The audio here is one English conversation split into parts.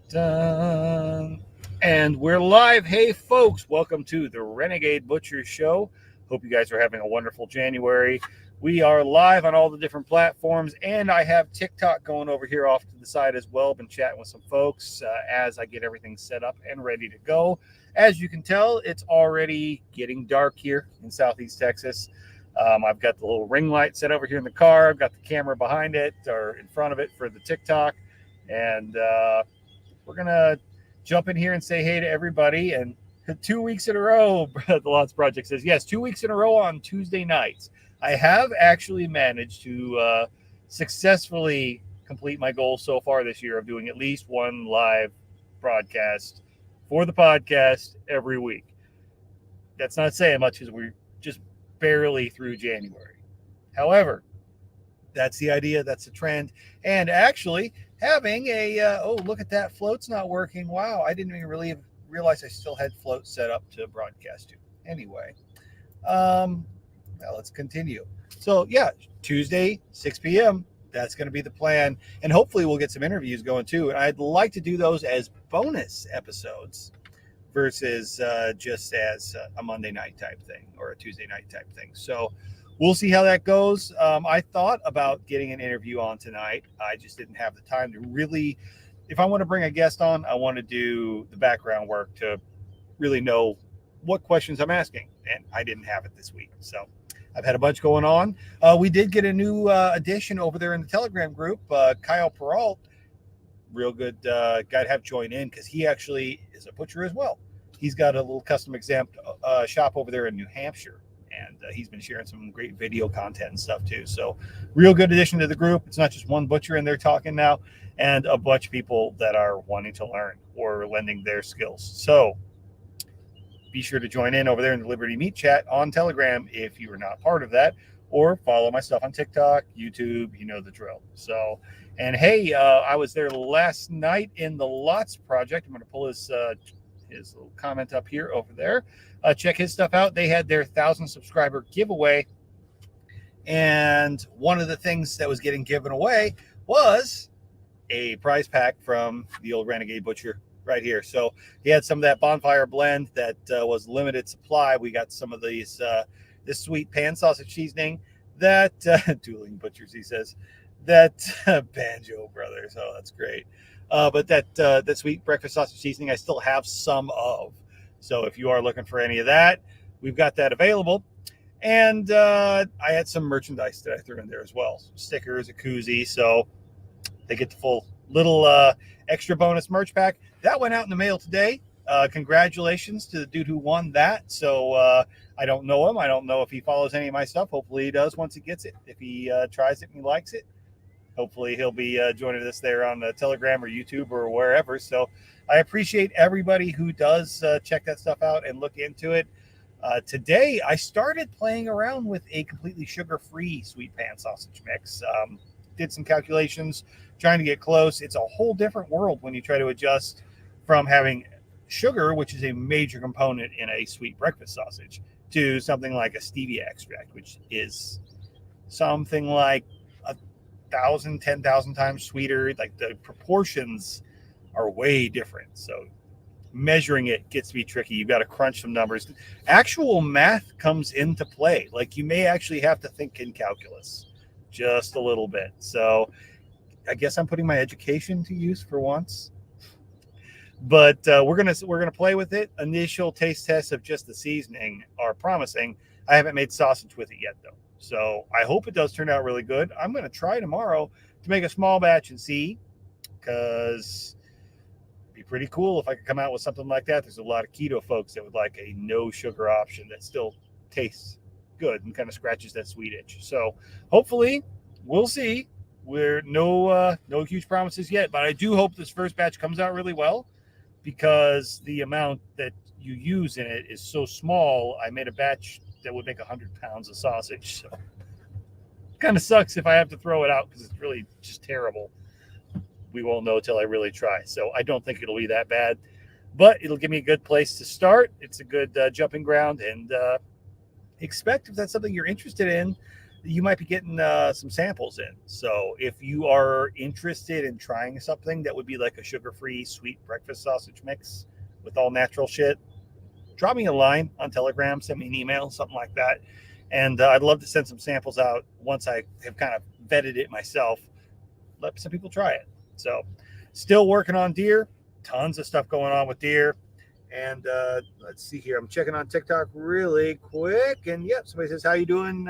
Dun. And we're live. Hey, folks, welcome to the Renegade Butcher Show. Hope you guys are having a wonderful January. We are live on all the different platforms, and I have TikTok going over here off to the side as well. Been chatting with some folks as I get everything set up and ready to go. As you can tell, it's already getting dark here in Southeast Texas. I've got the little ring light set over here in the car. I've got the camera behind it or in front of it for the TikTok. And we're going to jump in here and say hey to everybody. And 2 weeks in a row, the Lots Project says, yes, 2 weeks in a row on Tuesday nights. I have actually managed to successfully complete my goal so far this year of doing at least one live broadcast for the podcast every week. That's not saying much because we're just barely through January. However, that's the idea. That's the trend. And actually having a, look at that. Float's not working. Wow. I didn't even really realize I still had float set up to broadcast to. Anyway, now let's continue. So yeah, Tuesday, 6 p.m. That's going to be the plan. And hopefully we'll get some interviews going too. And I'd like to do those as bonus episodes versus just as a Monday night type thing or a Tuesday night type thing. So we'll see how that goes. I thought about getting an interview on tonight. I just didn't have the time to really, if I want to bring a guest on, I want to do the background work to really know what questions I'm asking. And I didn't have it this week. So I've had a bunch going on. We did get a new addition over there in the Telegram group. Kyle Peralt, real good guy to have join in because he actually is a butcher as well. He's got a little custom exempt shop over there in New Hampshire. And he's been sharing some great video content and stuff too. So real good addition to the group. It's not just one butcher in there talking now and a bunch of people that are wanting to learn or lending their skills. So be sure to join in over there in the Liberty Meat Chat on Telegram if you are not part of that, or follow my stuff on TikTok, YouTube, you know the drill. So, and hey, I was there last night in the Lots Project. I'm going to pull his little comment up here over there. Check his stuff out. They had their 1,000 subscriber giveaway. And one of the things that was getting given away was a prize pack from the old Renegade Butcher right here. So he had some of that bonfire blend that was limited supply. We got some of these, this sweet pan sausage seasoning that Dueling Butchers, he says, that Banjo Brothers. Oh, that's great. But that sweet breakfast sausage seasoning, I still have some of. So if you are looking for any of that, we've got that available. And I had some merchandise that I threw in there as well. Some stickers, a koozie. So they get the full little extra bonus merch pack. That went out in the mail today. Congratulations to the dude who won that. So I don't know him. I don't know if he follows any of my stuff. Hopefully he does once he gets it. If he tries it and he likes it, hopefully he'll be joining us there on the Telegram or YouTube or wherever. So I appreciate everybody who does check that stuff out and look into it. Today, I started playing around with a completely sugar-free sweet pan sausage mix. Did some calculations, trying to get close. It's a whole different world when you try to adjust from having sugar, which is a major component in a sweet breakfast sausage, to something like a stevia extract, which is something like 1,000, 10,000 times sweeter. Like the proportions are way different. So measuring it gets to be tricky. You've got to crunch some numbers. Actual math comes into play. Like you may actually have to think in calculus just a little bit. So I guess I'm putting my education to use for once. But we're gonna play with it. Initial taste tests of just the seasoning are promising. I haven't made sausage with it yet though. So I hope it does turn out really good. I'm going to try tomorrow to make a small batch and see, because it'd be pretty cool if I could come out with something like that. There's a lot of keto folks that would like a no sugar option that still tastes good and kind of scratches that sweet itch. So hopefully we'll see. We're no huge promises yet, but I do hope this first batch comes out really well because the amount that you use in it is so small. I made a batch that would make 100 pounds of sausage. So kind of sucks if I have to throw it out because it's really just terrible. We won't know till I really try. So I don't think it'll be that bad, but it'll give me a good place to start. It's a good jumping ground, and expect if that's something you're interested in you might be getting some samples in. So if you are interested in trying something that would be like a sugar-free sweet breakfast sausage mix with all natural shit, drop me a line on Telegram, send me an email, something like that. And I'd love to send some samples out once I have kind of vetted it myself. Let some people try it. So still working on deer, tons of stuff going on with deer. And let's see here. I'm checking on TikTok really quick. And yep, somebody says, how you doing?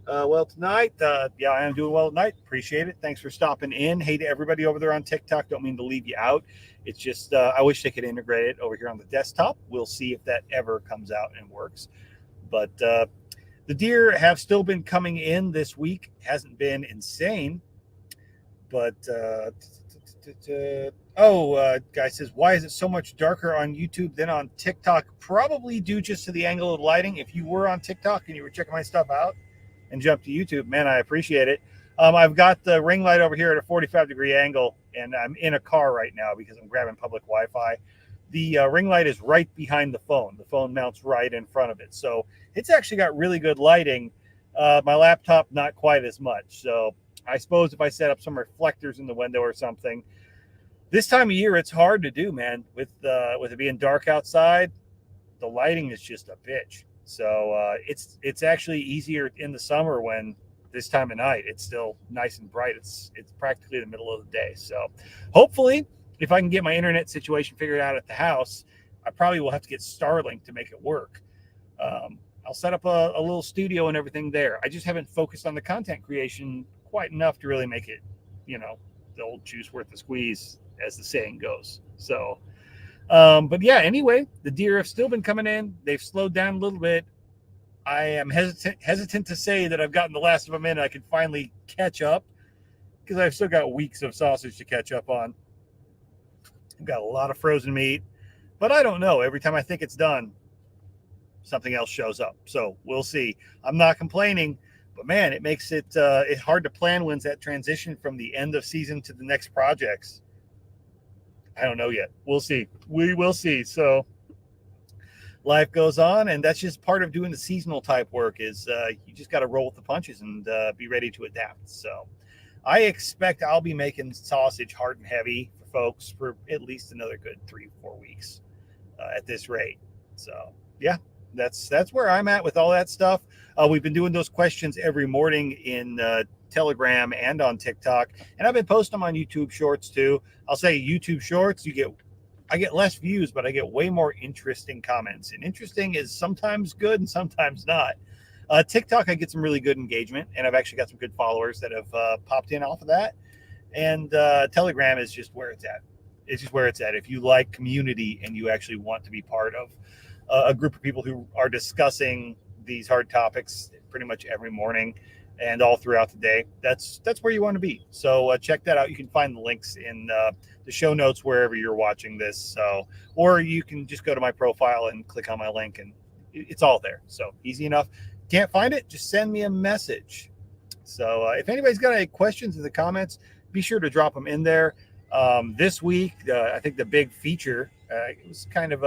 Well, tonight, yeah, I am doing well tonight. Appreciate it. Thanks for stopping in. Hey to everybody over there on TikTok. Don't mean to leave you out. It's just I wish they could integrate it over here on the desktop. We'll see if that ever comes out and works. But the deer have still been coming in this week. Hasn't been insane. But guy says, why is it so much darker on YouTube than on TikTok? Probably due just to the angle of lighting. If you were on TikTok and you were checking my stuff out and jumped to YouTube, man, I appreciate it. I've got the ring light over here at a 45-degree angle, and I'm in a car right now because I'm grabbing public Wi-Fi. The ring light is right behind the phone. The phone mounts right in front of it. So it's actually got really good lighting. My laptop, not quite as much. So I suppose if I set up some reflectors in the window or something, this time of year, it's hard to do, man. With it being dark outside, the lighting is just a bitch. So it's actually easier in the summer when this time of night it's still nice and bright. It's practically the middle of the day. So hopefully, if I can get my internet situation figured out at the house, I probably will have to get Starlink to make it work. I'll set up a little studio and everything there. I just haven't focused on the content creation quite enough to really make it, the old juice worth the squeeze, as the saying goes. So, but yeah, anyway, the deer have still been coming in. They've slowed down a little bit. I am hesitant to say that I've gotten the last of them in and I can finally catch up, because I've still got weeks of sausage to catch up on. I've got a lot of frozen meat, but I don't know. Every time I think it's done, something else shows up. So we'll see. I'm not complaining, but man, it makes it it's hard to plan when's that transition from the end of season to the next projects. I don't know yet. We'll see. We will see. So life goes on, and that's just part of doing the seasonal type work is you just got to roll with the punches and be ready to adapt. So I expect I'll be making sausage hard and heavy for folks for at least another good 3-4 weeks at this rate. So yeah, that's where I'm at with all that stuff. We've been doing those questions every morning in Telegram and on TikTok, and I've been posting them on YouTube Shorts too. I'll say YouTube Shorts, I get less views, but I get way more interesting comments. And interesting is sometimes good and sometimes not. TikTok, I get some really good engagement, and I've actually got some good followers that have popped in off of that. And Telegram is just where it's at. It's just where it's at. If you like community and you actually want to be part of a group of people who are discussing these hard topics pretty much every morning and all throughout the day, that's where you want to be. So check that out. You can find the links in the show notes wherever you're watching this. So, or you can just go to my profile and click on my link, and it's all there. So easy enough. Can't find it? Just send me a message. So if anybody's got any questions in the comments, be sure to drop them in there. This week, I think the big feature, it was kind of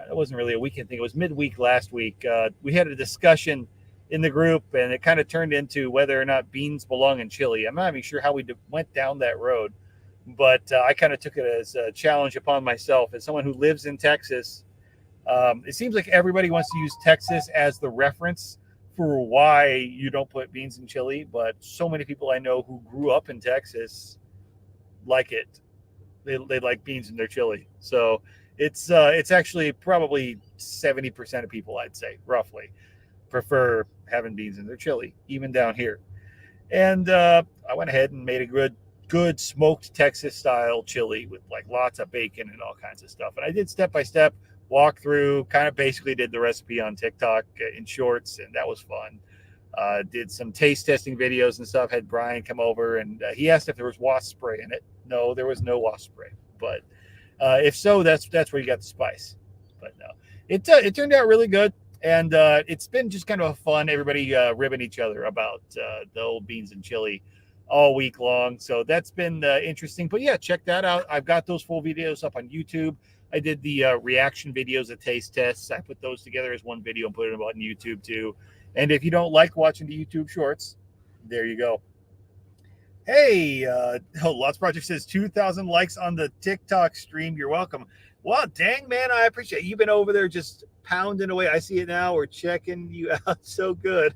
it wasn't really a weekend thing. It was midweek last week. We had a discussion in the group, and it kind of turned into whether or not beans belong in chili. I'm not even sure how we went down that road, but I kind of took it as a challenge upon myself as someone who lives in Texas. It seems like everybody wants to use Texas as the reference for why you don't put beans in chili, but so many people I know who grew up in Texas like it. They like beans in their chili. So it's actually probably 70% of people, I'd say, roughly, prefer having beans in their chili, even down here. And I went ahead and made a good smoked Texas style chili with like lots of bacon and all kinds of stuff. And I did step-by-step walk through, kind of basically did the recipe on TikTok in shorts, and that was fun. Did some taste testing videos and stuff. Had Brian come over, and he asked if there was wasp spray in it. No, there was no wasp spray. But if so, that's where you got the spice. But no, it turned out really good. And it's been just kind of fun, everybody ribbing each other about the old beans and chili all week long. So that's been interesting. But yeah, check that out. I've got those full videos up on YouTube. I did the reaction videos, the taste tests. I put those together as one video and put them on YouTube too. And if you don't like watching the YouTube shorts, there you go. Hey, Lots Project says 2,000 likes on the TikTok stream. You're welcome. Wow, dang, man, I appreciate it. You've been over there just pounding away. I see it now. We're checking you out. So good.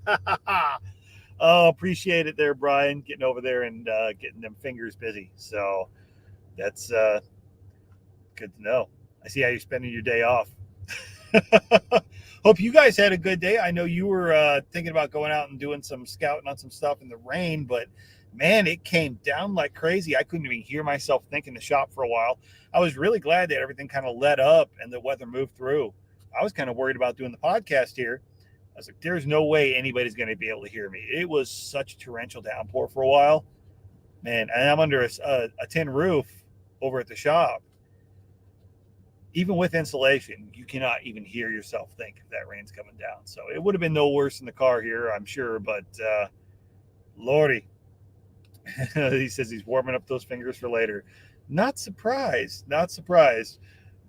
Oh, appreciate it there, Brian, getting over there and getting them fingers busy. So that's good to know. I see how you're spending your day off. Hope you guys had a good day. I know you were thinking about going out and doing some scouting on some stuff in the rain, but man, it came down like crazy. I couldn't even hear myself think in the shop for a while. I was really glad that everything kind of let up and the weather moved through. I was kind of worried about doing the podcast here. I was like, there's no way anybody's going to be able to hear me. It was such a torrential downpour for a while. Man, and I'm under a tin roof over at the shop. Even with insulation, you cannot even hear yourself think if that rain's coming down. So it would have been no worse in the car here, I'm sure. But Lordy, he says he's warming up those fingers for later. Not surprised.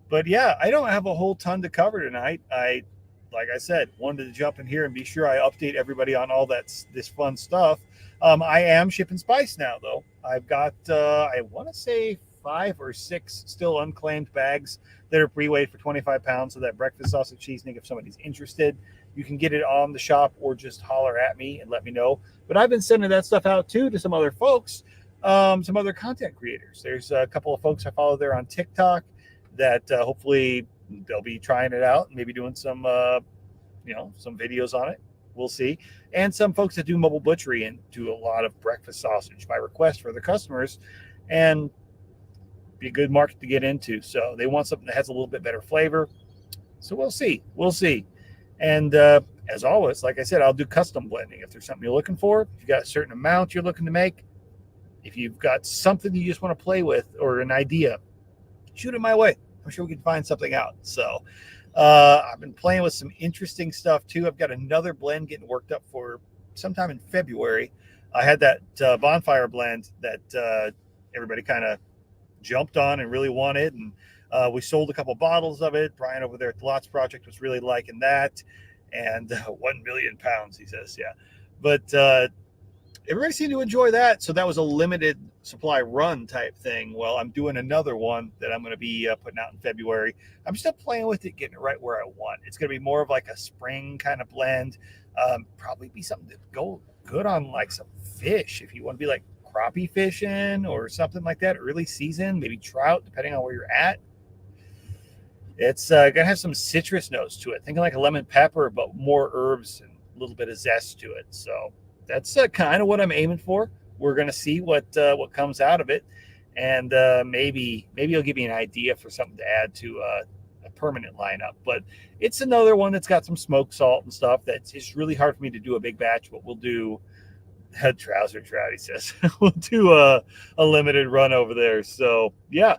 But yeah, I don't have a whole ton to cover tonight. Like I said, wanted to jump in here and be sure I update everybody on all this fun stuff. I am shipping spice now, though. I've got, I want to say 5 or 6 still unclaimed bags that are pre-weighed for 25 pounds. So that breakfast sausage cheesesteak, if somebody's interested, you can get it on the shop or just holler at me and let me know. But I've been sending that stuff out too to some other folks, some other content creators. There's a couple of folks I follow there on TikTok that hopefully they'll be trying it out and maybe doing some, some videos on it. We'll see. And some folks that do mobile butchery and do a lot of breakfast sausage by request for their customers, and be a good market to get into. So they want something that has a little bit better flavor. So we'll see. And as always, like I said, I'll do custom blending. If there's something you're looking for, if you've got a certain amount you're looking to make, if you've got something you just want to play with or an idea, shoot it my way. I'm sure we can find something out. So I've been playing with some interesting stuff too. I've got another blend getting worked up for sometime in February. I had that bonfire blend that everybody kind of jumped on and really wanted, and we sold a couple bottles of it. Brian over there at the Lots Project was really liking that, and 1 million pounds, he says. Yeah, but everybody seemed to enjoy that. So that was a limited supply run type thing. Well, I'm doing another one that I'm going to be putting out in February. I'm still playing with it, getting it right where I want. It's going to be more of like a spring kind of blend. Probably be something to go good on like some fish if you want to be like crappie fishing or something like that, early season, maybe trout, depending on where you're at. It's gonna have some citrus notes to it, thinking like a lemon pepper, but more herbs and a little bit of zest to it. So that's kind of what I'm aiming for. We're gonna see what comes out of it, and maybe it'll give me an idea for something to add to a permanent lineup. But it's another one that's got some smoked salt and stuff. That's it's really hard for me to do a big batch, but we'll do. Trouser trout, he says. We'll do a limited run over there. So yeah,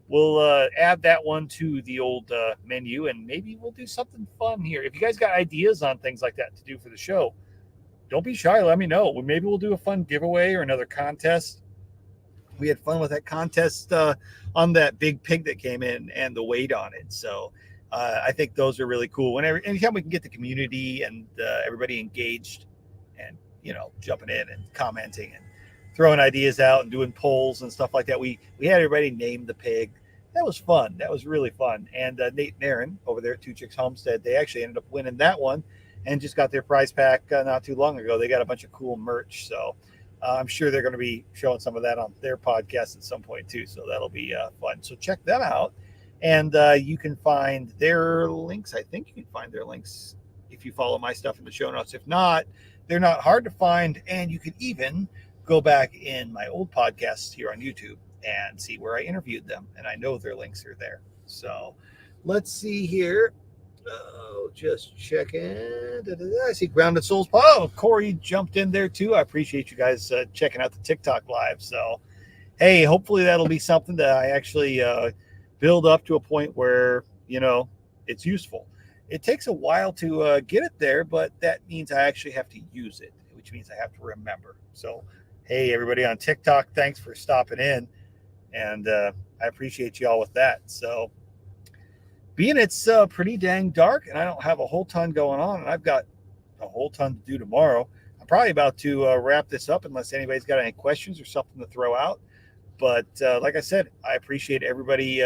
we'll add that one to the old menu, and maybe we'll do something fun here. If you guys got ideas on things like that to do for the show, don't be shy. Let me know. Maybe we'll do a fun giveaway or another contest. We had fun with that contest on that big pig that came in and the weight on it. So I think those are really cool. Anytime we can get the community and everybody engaged and jumping in and commenting and throwing ideas out and doing polls and stuff like that. We had everybody name the pig. That was fun. That was really fun. And Nate and Aaron over there at Two Chicks Homestead, they actually ended up winning that one and just got their prize pack not too long ago. They got a bunch of cool merch. So I'm sure they're going to be showing some of that on their podcast at some point too. So that'll be fun. So check them out. And you can find their links. I think you can find their links if you follow my stuff in the show notes. If not, they're not hard to find, and you can even go back in my old podcasts here on YouTube and see where I interviewed them, and I know their links are there. So let's see here. Oh, just checking. I see Grounded Souls. Oh, Corey jumped in there too. I appreciate you guys checking out the TikTok live. So, hey, hopefully that'll be something that I actually build up to a point where, it's useful. It takes a while to get it there, but that means I actually have to use it, which means I have to remember. So, hey, everybody on TikTok, thanks for stopping in. And I appreciate you all with that. So, being it's pretty dang dark and I don't have a whole ton going on, and I've got a whole ton to do tomorrow. I'm probably about to wrap this up unless anybody's got any questions or something to throw out. But like I said, I appreciate everybody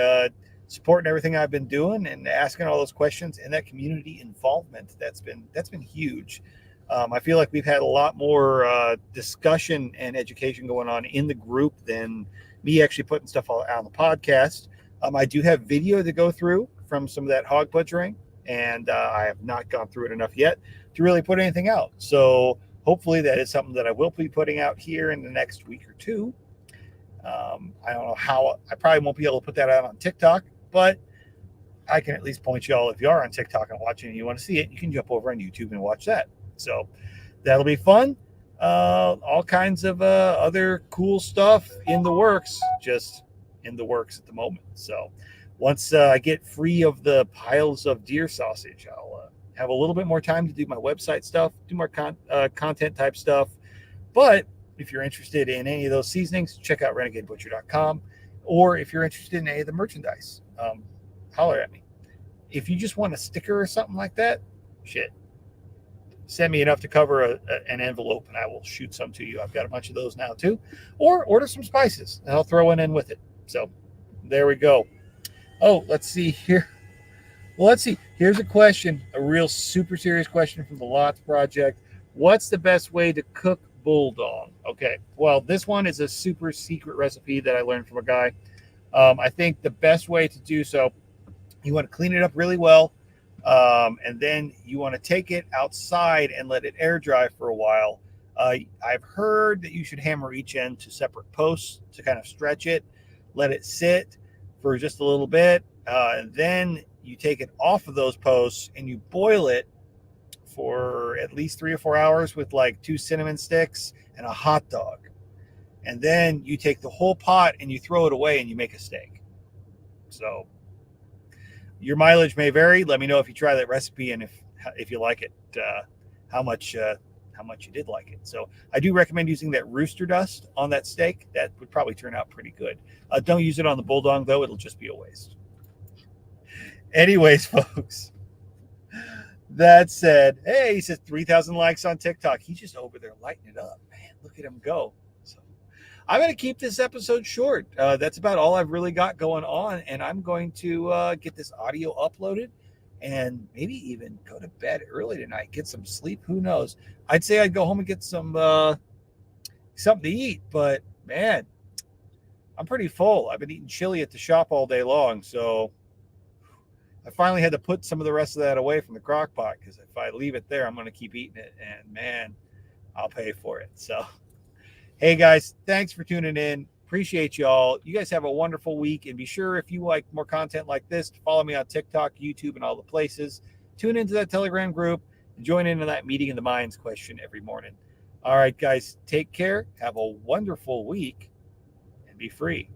supporting everything I've been doing and asking all those questions and that community involvement. That's been huge. I feel like we've had a lot more discussion and education going on in the group than me actually putting stuff out on the podcast. I do have video to go through from some of that hog butchering, and I have not gone through it enough yet to really put anything out. So hopefully that is something that I will be putting out here in the next week or two. I don't know how. I probably won't be able to put that out on TikTok, but I can at least point you all, if you are on TikTok and watching and you want to see it, you can jump over on YouTube and watch that. So that'll be fun. All kinds of other cool stuff in the works, just in the works at the moment. So once I get free of the piles of deer sausage, I'll have a little bit more time to do my website stuff, do more content type stuff. But if you're interested in any of those seasonings, check out renegadebutcher.com. Or if you're interested in any of the merchandise, holler at me. If you just want a sticker or something like that, shit, send me enough to cover an envelope and I will shoot some to you. I've got a bunch of those now too. Or order some spices and I'll throw one in with it. So there we go. Oh, let's see here. Well, let's see. Here's a question, a real super serious question from the Lots Project. What's the best way to cook bulldog? Okay, well, this one is a super secret recipe that I learned from a guy. I think the best way to do so, you want to clean it up really well, and then you want to take it outside and let it air dry for a while. I've heard that you should hammer each end to separate posts to kind of stretch it, let it sit for just a little bit, and then you take it off of those posts and you boil it for at least 3 or 4 hours with like 2 cinnamon sticks and a hot dog. And then you take the whole pot and you throw it away and you make a steak. So your mileage may vary. Let me know if you try that recipe and if you like it, how much you did like it. So I do recommend using that rooster dust on that steak. That would probably turn out pretty good. Don't use it on the bulldog though. It'll just be a waste. Anyways, folks, that said, hey, he says 3,000 likes on TikTok. He's just over there lighting it up, man. Look at him go. So I'm going to keep this episode short. That's about all I've really got going on. And I'm going to get this audio uploaded and maybe even go to bed early tonight, get some sleep. Who knows? I'd say I'd go home and get some something to eat. But, man, I'm pretty full. I've been eating chili at the shop all day long. So I finally had to put some of the rest of that away from the crock pot because if I leave it there, I'm going to keep eating it. And, man, I'll pay for it. So, hey, guys, thanks for tuning in. Appreciate y'all. You guys have a wonderful week. And be sure, if you like more content like this, to follow me on TikTok, YouTube, and all the places. Tune into that Telegram group and join into that Meeting in the Minds question every morning. All right, guys, take care. Have a wonderful week and be free.